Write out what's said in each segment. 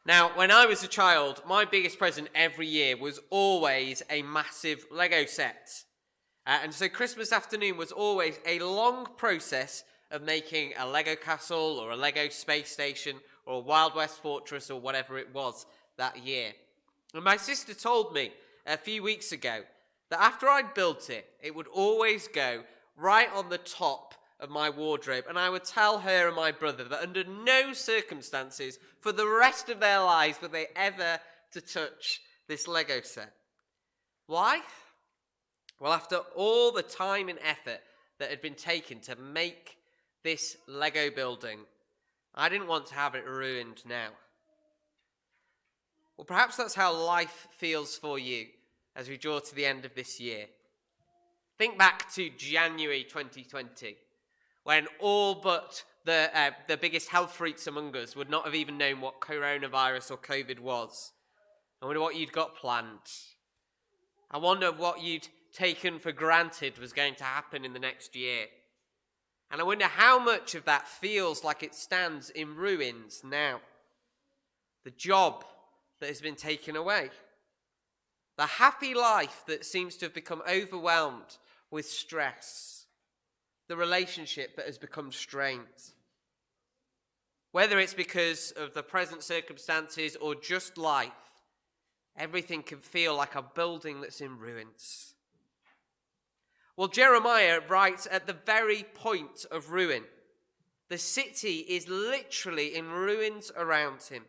Now, when I was a child, my biggest present every year was always a massive Lego set. And so Christmas afternoon was always a long process of making a Lego castle or a Lego space station or a Wild West fortress or whatever it was that year. And my sister told me a few weeks ago that after I'd built it, it would always go right on the top of my wardrobe, and I would tell her and my brother that under no circumstances for the rest of their lives were they ever to touch this Lego set. Why? Well, after all the time and effort that had been taken to make this Lego building, I didn't want to have it ruined now. Well, perhaps that's how life feels for you as we draw to the end of this year. Think back to January 2020, when all but the biggest health freaks among us would not have even known what coronavirus or COVID was. I wonder what you'd got planned. I wonder what you'd taken for granted was going to happen in the next year. And I wonder how much of that feels like it stands in ruins now. The job that has been taken away. The happy life that seems to have become overwhelmed with stress. The relationship that has become strained. Whether it's because of the present circumstances or just life, everything can feel like a building that's in ruins. Well, Jeremiah writes at the very point of ruin. The city is literally in ruins around him.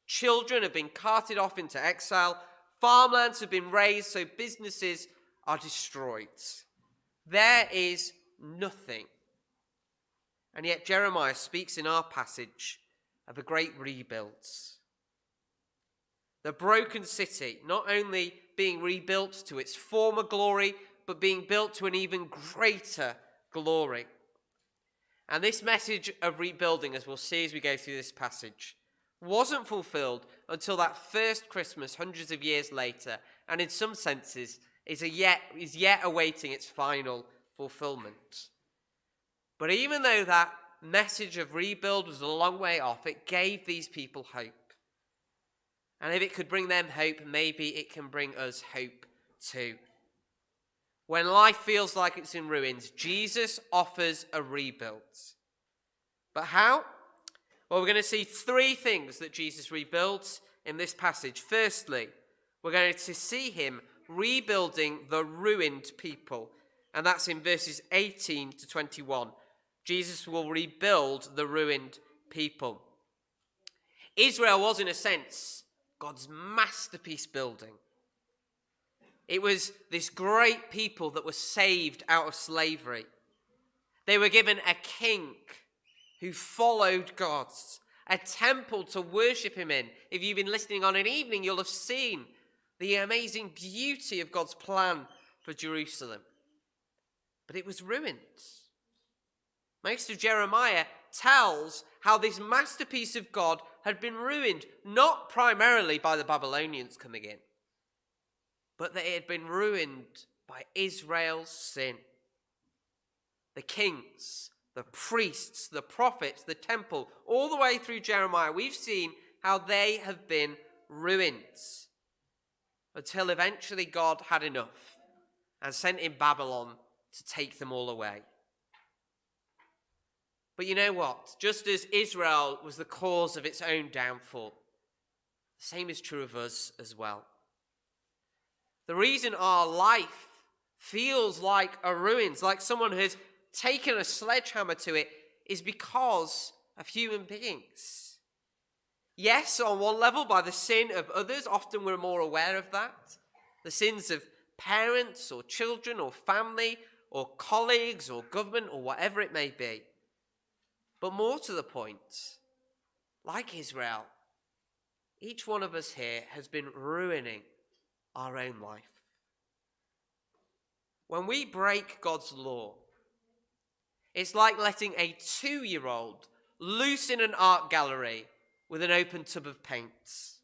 Children have been carted off into exile. Farmlands have been razed, so businesses are destroyed. There is nothing. And yet Jeremiah speaks in our passage of a great rebuild. The broken city not only being rebuilt to its former glory, but being built to an even greater glory. And this message of rebuilding, as we'll see as we go through this passage, wasn't fulfilled until that first Christmas hundreds of years later, and in some senses is yet awaiting its final fulfillment. But even though that message of rebuild was a long way off, it gave these people hope. And if it could bring them hope, maybe it can bring us hope too. When life feels like it's in ruins, Jesus offers a rebuild. But how? Well, we're going to see three things that Jesus rebuilds in this passage. Firstly, we're going to see him rebuilding the ruined people. And that's in verses 18 to 21. Jesus will rebuild the ruined people. Israel was, in a sense, God's masterpiece building. It was this great people that was saved out of slavery. They were given a king who followed God, a temple to worship him in. If you've been listening on an evening, you'll have seen the amazing beauty of God's plan for Jerusalem. But it was ruined. Most of Jeremiah tells how this masterpiece of God had been ruined, not primarily by the Babylonians coming in, but that it had been ruined by Israel's sin. The kings, the priests, the prophets, the temple, all the way through Jeremiah, we've seen how they have been ruined until eventually God had enough and sent in Babylon to take them all away. But you know what? Just as Israel was the cause of its own downfall, the same is true of us as well. The reason our life feels like a ruins, like someone has taken a sledgehammer to it, is because of human beings. Yes, on one level, by the sin of others, often we're more aware of that. The sins of parents or children or family or colleagues or government or whatever it may be. But more to the point, like Israel, each one of us here has been ruining our own life. When we break God's law, it's like letting a 2-year-old loose in an art gallery with an open tub of paints.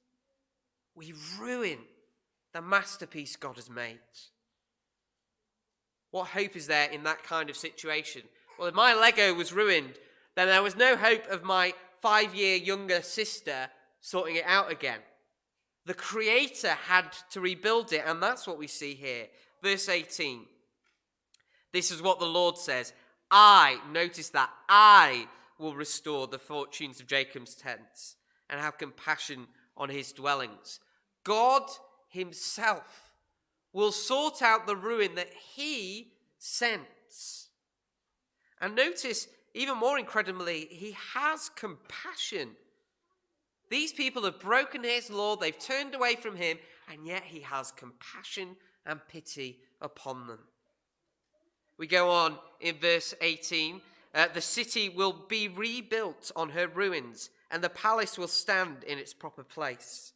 We ruin the masterpiece God has made. What hope is there in that kind of situation? Well, if my Lego was ruined, then there was no hope of my 5-year younger sister sorting it out again. The Creator had to rebuild it, and that's what we see here. Verse 18. This is what the Lord says. Notice that, I will restore the fortunes of Jacob's tents and have compassion on his dwellings. God himself will sort out the ruin that he sends. And notice, even more incredibly, he has compassion. These people have broken his law, they've turned away from him, and yet he has compassion and pity upon them. We go on in verse 18. The city will be rebuilt on her ruins, and the palace will stand in its proper place.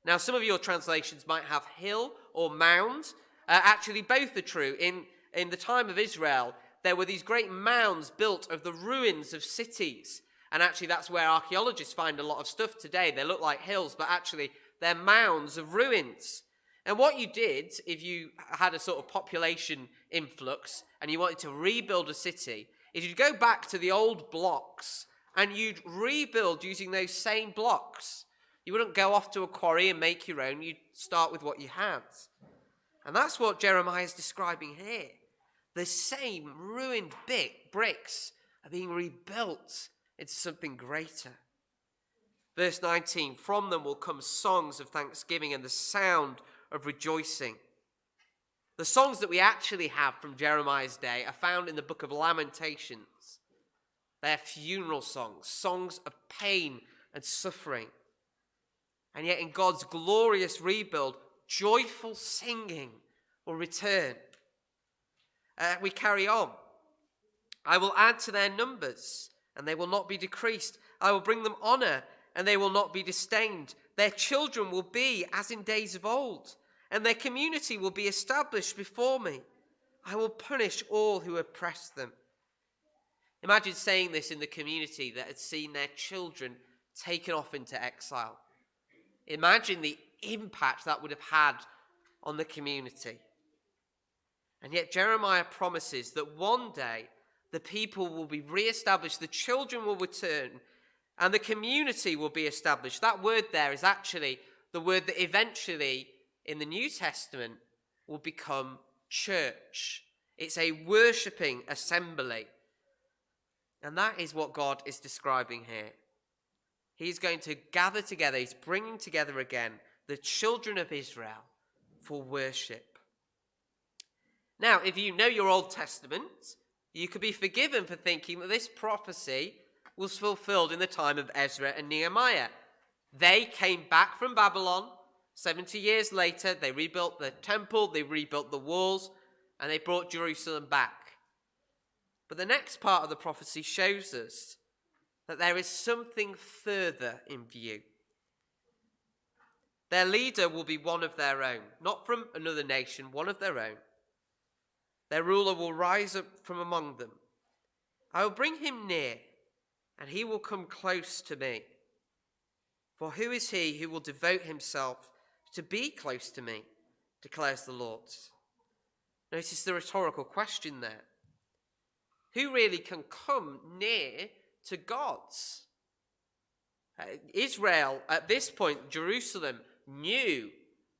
Now, some of your translations might have hill or mound. Actually, both are true. In the time of Israel, there were these great mounds built of the ruins of cities. And actually, that's where archaeologists find a lot of stuff today. They look like hills, but actually, they're mounds of ruins. And what you did, if you had a sort of population influx and you wanted to rebuild a city, is you'd go back to the old blocks and you'd rebuild using those same blocks. You wouldn't go off to a quarry and make your own. You'd start with what you had. And that's what Jeremiah is describing here. The same ruined bricks are being rebuilt into something greater. Verse 19, from them will come songs of thanksgiving and the sound of rejoicing. The songs that we actually have from Jeremiah's day are found in the book of Lamentations. They're funeral songs, songs of pain and suffering. And yet in God's glorious rebuild, joyful singing will return. We carry on. I will add to their numbers, and they will not be decreased. I will bring them honor, and they will not be disdained. Their children will be as in days of old, and their community will be established before me. I will punish all who oppress them. Imagine saying this in the community that had seen their children taken off into exile. Imagine the impact that would have had on the community. And yet Jeremiah promises that one day the people will be re-established, the children will return, and the community will be established. That word there is actually the word that eventually in the New Testament will become church. It's a worshipping assembly. And that is what God is describing here. He's going to gather together, he's bringing together again the children of Israel for worship. Now, if you know your Old Testament, you could be forgiven for thinking that this prophecy was fulfilled in the time of Ezra and Nehemiah. They came back from Babylon 70 years later. They rebuilt the temple, they rebuilt the walls, and they brought Jerusalem back. But the next part of the prophecy shows us that there is something further in view. Their leader will be one of their own, not from another nation, one of their own. Their ruler will rise up from among them. I will bring him near, and he will come close to me. For who is he who will devote himself to be close to me, declares the Lord. Notice the rhetorical question there. Who really can come near to God? Israel, at this point, Jerusalem, knew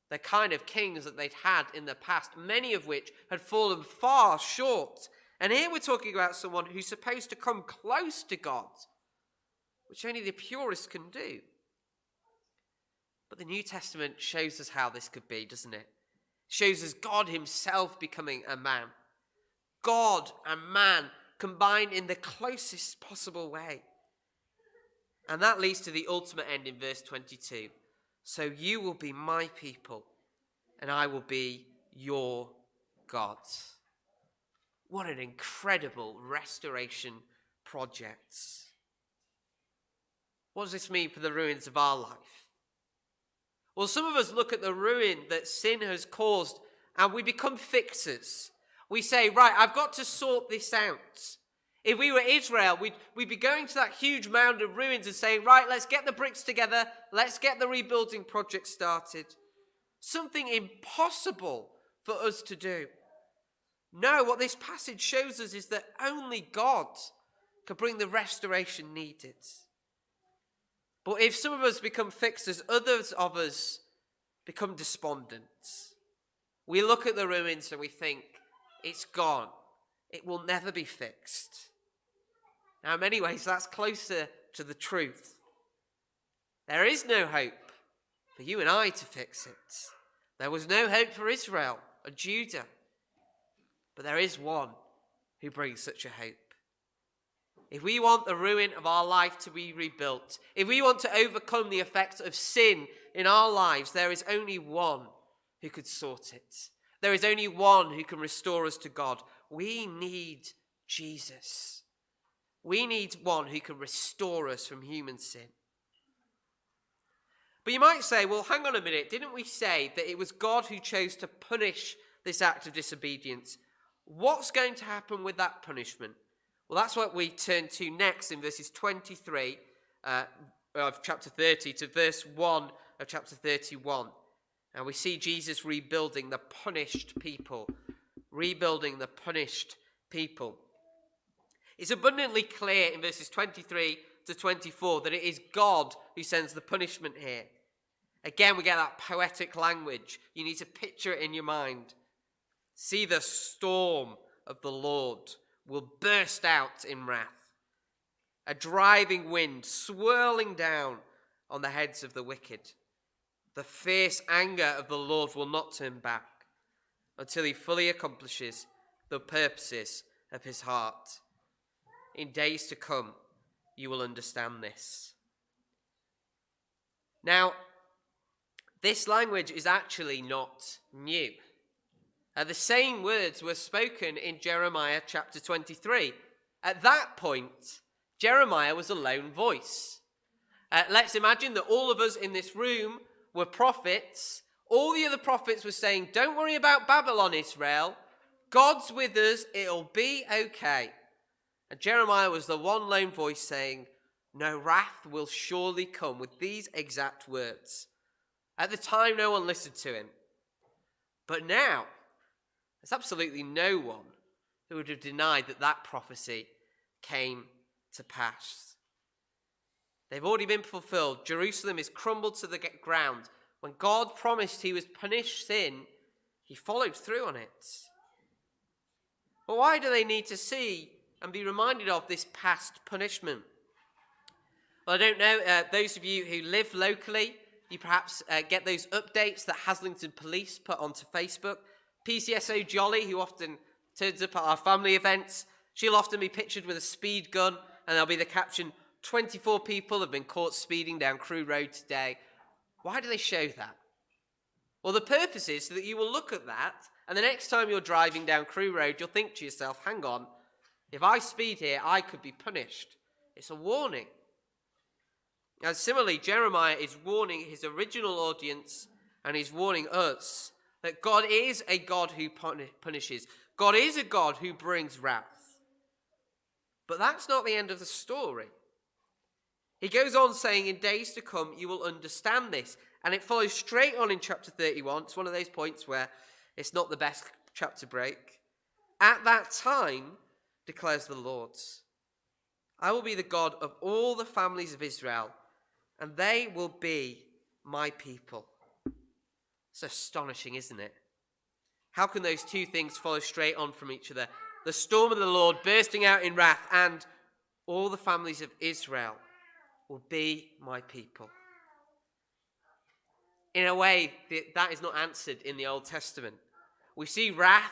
the kind of kings that they'd had in the past, many of which had fallen far short. And here we're talking about someone who's supposed to come close to God, which only the purest can do. But the New Testament shows us how this could be, doesn't it? It shows us God himself becoming a man. God and man combined in the closest possible way. And that leads to the ultimate end in verse 22. So you will be my people, and I will be your God. What an incredible restoration project. What does this mean for the ruins of our life? Well, some of us look at the ruin that sin has caused and we become fixers. We say, right, I've got to sort this out. If we were Israel, we'd be going to that huge mound of ruins and saying, right, let's get the bricks together. Let's get the rebuilding project started. Something impossible for us to do. No, what this passage shows us is that only God can bring the restoration needed. But if some of us become fixers, others of us become despondent. We look at the ruins and we think, it's gone. It will never be fixed. Now, in many ways, that's closer to the truth. There is no hope for you and I to fix it. There was no hope for Israel or Judah. But there is one who brings such a hope. If we want the ruin of our life to be rebuilt, if we want to overcome the effects of sin in our lives, there is only one who could sort it. There is only one who can restore us to God. We need Jesus. We need one who can restore us from human sin. But you might say, well, hang on a minute. Didn't we say that it was God who chose to punish this act of disobedience? What's going to happen with that punishment? Well, that's what we turn to next in verses 23 of chapter 30 to verse 1 of chapter 31. And we see Jesus rebuilding the punished people. Rebuilding the punished people. It's abundantly clear in verses 23 to 24 that it is God who sends the punishment here. Again, we get that poetic language. You need to picture it in your mind. See, the storm of the Lord will burst out in wrath. A driving wind swirling down on the heads of the wicked. The fierce anger of the Lord will not turn back until he fully accomplishes the purposes of his heart. In days to come, you will understand this. Now, this language is actually not new. The same words were spoken in Jeremiah chapter 23. At that point, Jeremiah was a lone voice. Let's imagine that all of us in this room were prophets. All the other prophets were saying, don't worry about Babylon, Israel. God's with us. It'll be okay. And Jeremiah was the one lone voice saying, no, wrath will surely come, with these exact words. At the time, no one listened to him. But now, there's absolutely no one who would have denied that that prophecy came to pass. They've already been fulfilled. Jerusalem is crumbled to the ground. When God promised he would punish sin, he followed through on it. But why do they need to see and be reminded of this past punishment? Well, I don't know. Those of you who live locally, you perhaps get those updates that Haslington Police put onto Facebook. PCSO Jolly, who often turns up at our family events, she'll often be pictured with a speed gun, and there'll be the caption, 24 people have been caught speeding down Crewe Road today. Why do they show that? Well, the purpose is so that you will look at that, and the next time you're driving down Crewe Road, you'll think to yourself, hang on, if I speed here, I could be punished. It's a warning. And similarly, Jeremiah is warning his original audience, and he's warning us, that God is a God who punishes. God is a God who brings wrath. But that's not the end of the story. He goes on saying, in days to come, you will understand this. And it follows straight on in chapter 31. It's one of those points where it's not the best chapter break. At that time, declares the Lord, I will be the God of all the families of Israel, and they will be my people. It's astonishing, isn't it? How can those two things follow straight on from each other? The storm of the Lord bursting out in wrath, and all the families of Israel will be my people. In a way, that is not answered in the Old Testament. We see wrath.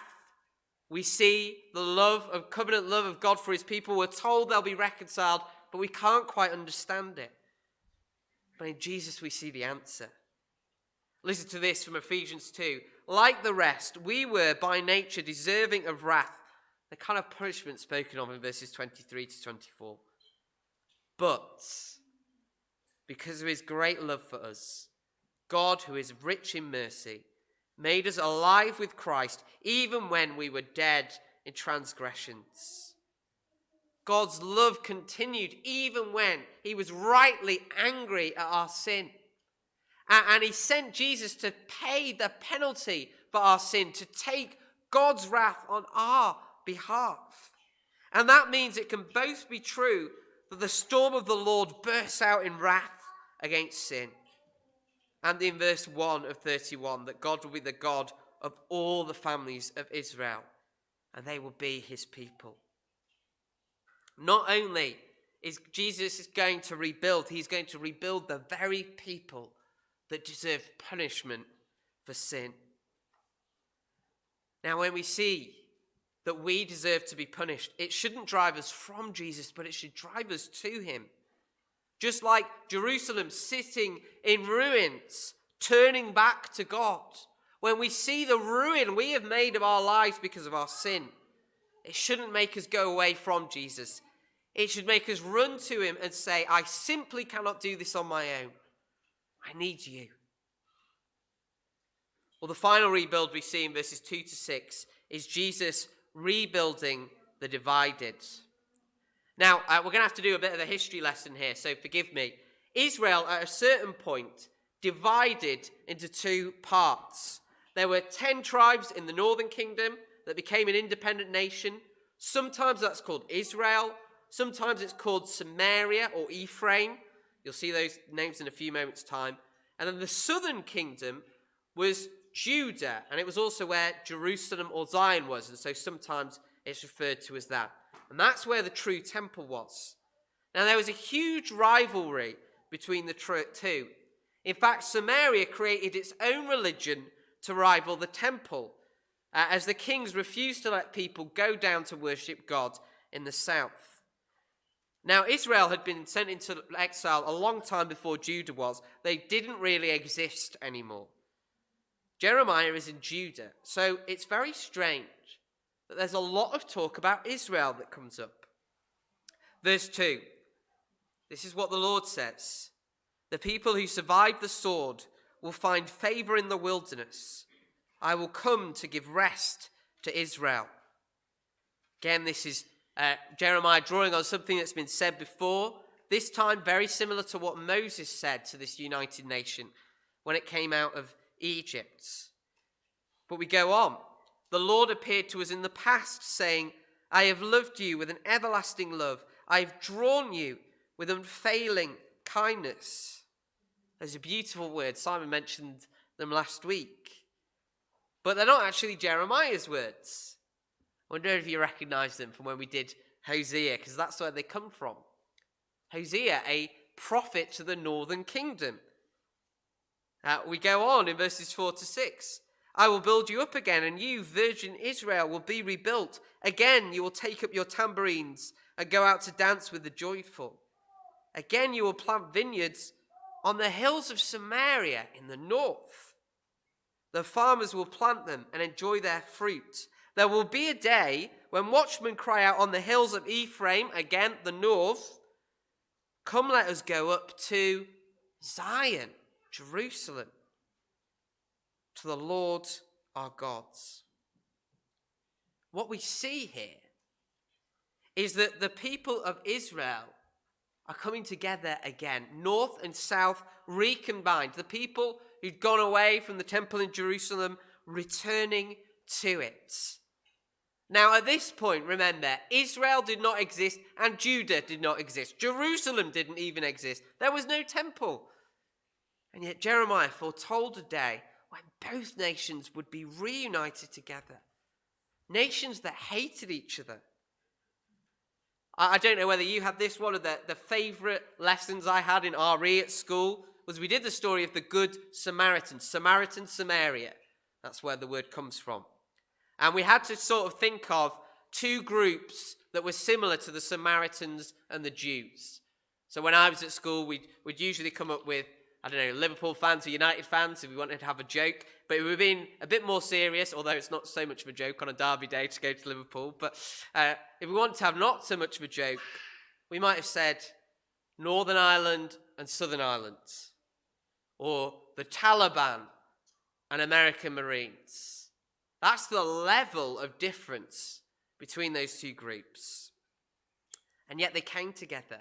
We see the covenant love of God for his people. We're told they'll be reconciled, but we can't quite understand it. But in Jesus, we see the answer. Listen to this from Ephesians 2. Like the rest, we were by nature deserving of wrath, the kind of punishment spoken of in verses 23 to 24. But because of his great love for us, God, who is rich in mercy, made us alive with Christ, even when we were dead in transgressions. God's love continued even when he was rightly angry at our sin. And he sent Jesus to pay the penalty for our sin, to take God's wrath on our behalf. And that means it can both be true that the storm of the Lord bursts out in wrath, against sin. And in verse 1 of 31, that God will be the God of all the families of Israel, and they will be his people. Not only is Jesus going to rebuild, he's going to rebuild the very people that deserve punishment for sin. Now, when we see that we deserve to be punished, it shouldn't drive us from Jesus, but it should drive us to him. Just like Jerusalem sitting in ruins, turning back to God. When we see the ruin we have made of our lives because of our sin, it shouldn't make us go away from Jesus. It should make us run to him and say, I simply cannot do this on my own. I need you. Well, the final rebuild we see in verses 2 to 6 is Jesus rebuilding the divided. Now, we're going to have to do a bit of a history lesson here, so forgive me. Israel, at a certain point, divided into two parts. There were 10 tribes in the northern kingdom that became an independent nation. Sometimes that's called Israel. Sometimes it's called Samaria or Ephraim. You'll see those names in a few moments' time. And then the southern kingdom was Judah, and it was also where Jerusalem or Zion was, and so sometimes it's referred to as that. And that's where the true temple was. Now, there was a huge rivalry between the two. In fact, Samaria created its own religion to rival the temple, as the kings refused to let people go down to worship God in the south. Now, Israel had been sent into exile a long time before Judah was. They didn't really exist anymore. Jeremiah is in Judah, so it's very strange that there's a lot of talk about Israel that comes up. Verse 2, this is what the Lord says. The people who survive the sword will find favor in the wilderness. I will come to give rest to Israel. Again, this is Jeremiah drawing on something that's been said before, this time very similar to what Moses said to this united nation when it came out of Egypt. But we go on. The Lord appeared to us in the past, saying, I have loved you with an everlasting love. I have drawn you with unfailing kindness. Those are beautiful words. Simon mentioned them last week. But they're not actually Jeremiah's words. I wonder if you recognize them from when we did Hosea, because that's where they come from. Hosea, a prophet to the northern kingdom. We go on in verses 4 to 6. I will build you up again, and you, virgin Israel, will be rebuilt. Again, you will take up your tambourines and go out to dance with the joyful. Again, you will plant vineyards on the hills of Samaria in the north. The farmers will plant them and enjoy their fruit. There will be a day when watchmen cry out on the hills of Ephraim, again, the north, come, let us go up to Zion, Jerusalem, to the Lord our God. What we see here is that the people of Israel are coming together again, north and south recombined. The people who'd gone away from the temple in Jerusalem returning to it. Now, at this point, remember, Israel did not exist and Judah did not exist. Jerusalem didn't even exist. There was no temple. And yet Jeremiah foretold a day when both nations would be reunited together. Nations that hated each other. I don't know whether you had this. One of the favourite lessons I had in RE at school was we did the story of the Good Samaritan. Samaritan, Samaria. That's where the word comes from. And we had to sort of think of two groups that were similar to the Samaritans and the Jews. So when I was at school, we'd usually come up with, I don't know, Liverpool fans or United fans if we wanted to have a joke. But if we were being a bit more serious, although it's not so much of a joke on a derby day to go to Liverpool. But if we wanted to have not so much of a joke, we might have said Northern Ireland and Southern Ireland. Or the Taliban and American Marines. That's the level of difference between those two groups. And yet they came together.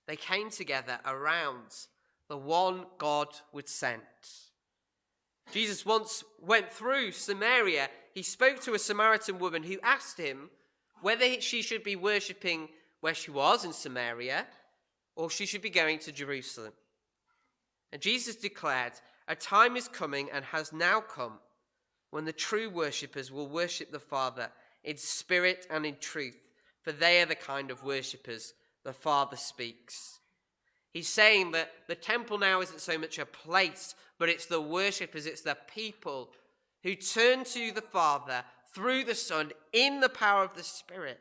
They came together around the one God would send. Jesus once went through Samaria. He spoke to a Samaritan woman who asked him whether she should be worshipping where she was in Samaria or she should be going to Jerusalem. And Jesus declared, "A time is coming and has now come when the true worshippers will worship the Father in spirit and in truth, for they are the kind of worshippers the Father speaks." He's saying that the temple now isn't so much a place, but it's the worshippers, it's the people who turn to the Father through the Son in the power of the Spirit.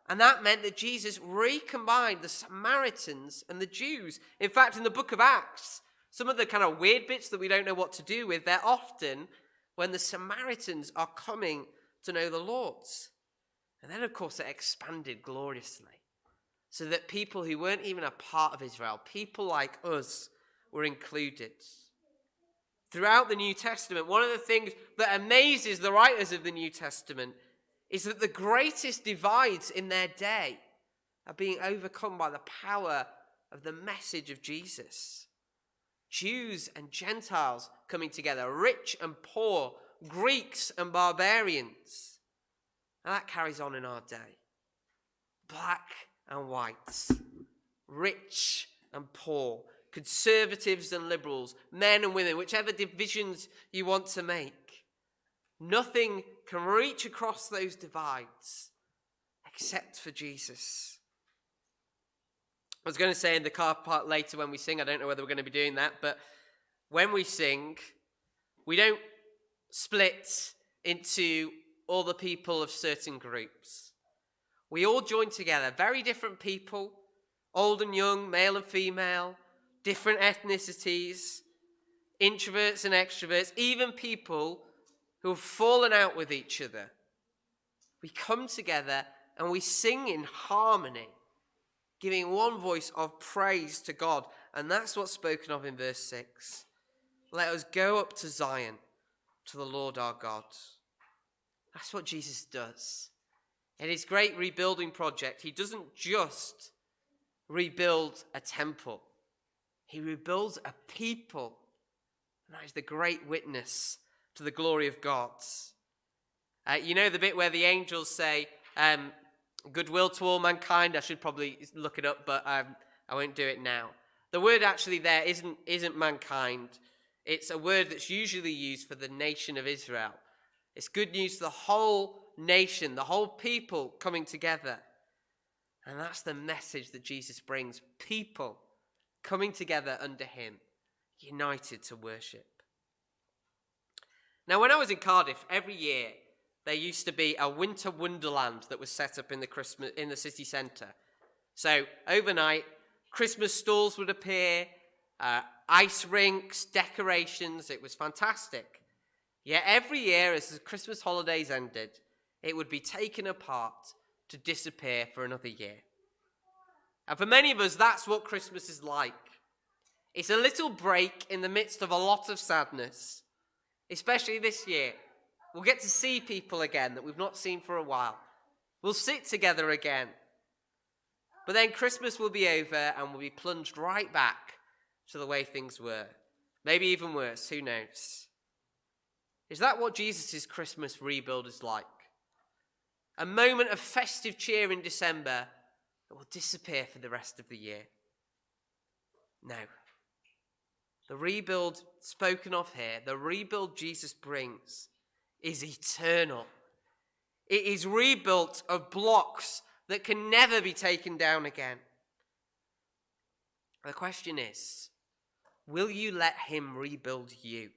And that meant that Jesus recombined the Samaritans and the Jews. In fact, in the book of Acts, some of the kind of weird bits that we don't know what to do with, they're often when the Samaritans are coming to know the Lord. And then, of course, it expanded gloriously, so that people who weren't even a part of Israel, people like us, were included. Throughout the New Testament, one of the things that amazes the writers of the New Testament is that the greatest divides in their day are being overcome by the power of the message of Jesus. Jews and Gentiles coming together, rich and poor, Greeks and barbarians. And that carries on in our day. Black and white, rich and poor, conservatives and liberals, men and women, whichever divisions you want to make. Nothing can reach across those divides except for Jesus. I was going to say in the car park later when we sing, I don't know whether we're going to be doing that, but when we sing, we don't split into all the people of certain groups. We all join together, very different people, old and young, male and female, different ethnicities, introverts and extroverts, even people who have fallen out with each other. We come together and we sing in harmony, giving one voice of praise to God. And that's what's spoken of in verse 6. Let us go up to Zion, to the Lord our God. That's what Jesus does. In his great rebuilding project, he doesn't just rebuild a temple. He rebuilds a people. And that is the great witness to the glory of God. You know the bit where the angels say, goodwill to all mankind? I should probably look it up, but I won't do it now. The word actually there isn't mankind. It's a word that's usually used for the nation of Israel. It's good news to the whole nation, the whole people coming together. And that's the message that Jesus brings. People coming together under him, united to worship. Now, when I was in Cardiff, every year there used to be a winter wonderland that was set up in the city centre. So overnight, Christmas stalls would appear, ice rinks, decorations. It was fantastic. Yet every year, as the Christmas holidays ended, it would be taken apart to disappear for another year. And for many of us, that's what Christmas is like. It's a little break in the midst of a lot of sadness, especially this year. We'll get to see people again that we've not seen for a while. We'll sit together again. But then Christmas will be over and we'll be plunged right back to the way things were. Maybe even worse, who knows? Is that what Jesus' Christmas rebuild is like? A moment of festive cheer in December that will disappear for the rest of the year? No. The rebuild spoken of here, the rebuild Jesus brings, is eternal. It is rebuilt of blocks that can never be taken down again. The question is, will you let him rebuild you?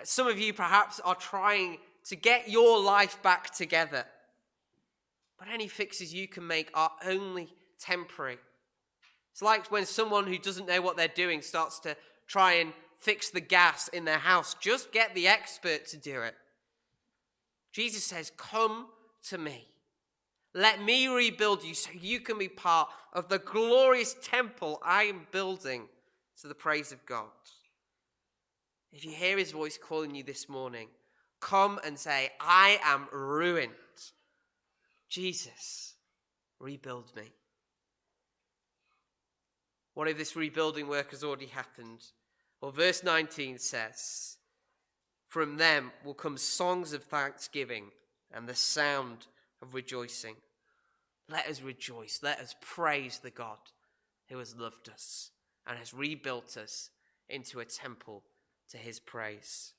Some of you perhaps are trying to get your life back together, but any fixes you can make are only temporary. It's like when someone who doesn't know what they're doing starts to try and fix the gas in their house. Just get the expert to do it. Jesus says, come to me. Let me rebuild you so you can be part of the glorious temple I am building to the praise of God. If you hear his voice calling you this morning, come and say, I am ruined. Jesus, rebuild me. What if this rebuilding work has already happened? Well, verse 19 says, from them will come songs of thanksgiving and the sound of rejoicing. Let us rejoice. Let us praise the God who has loved us and has rebuilt us into a temple to his praise.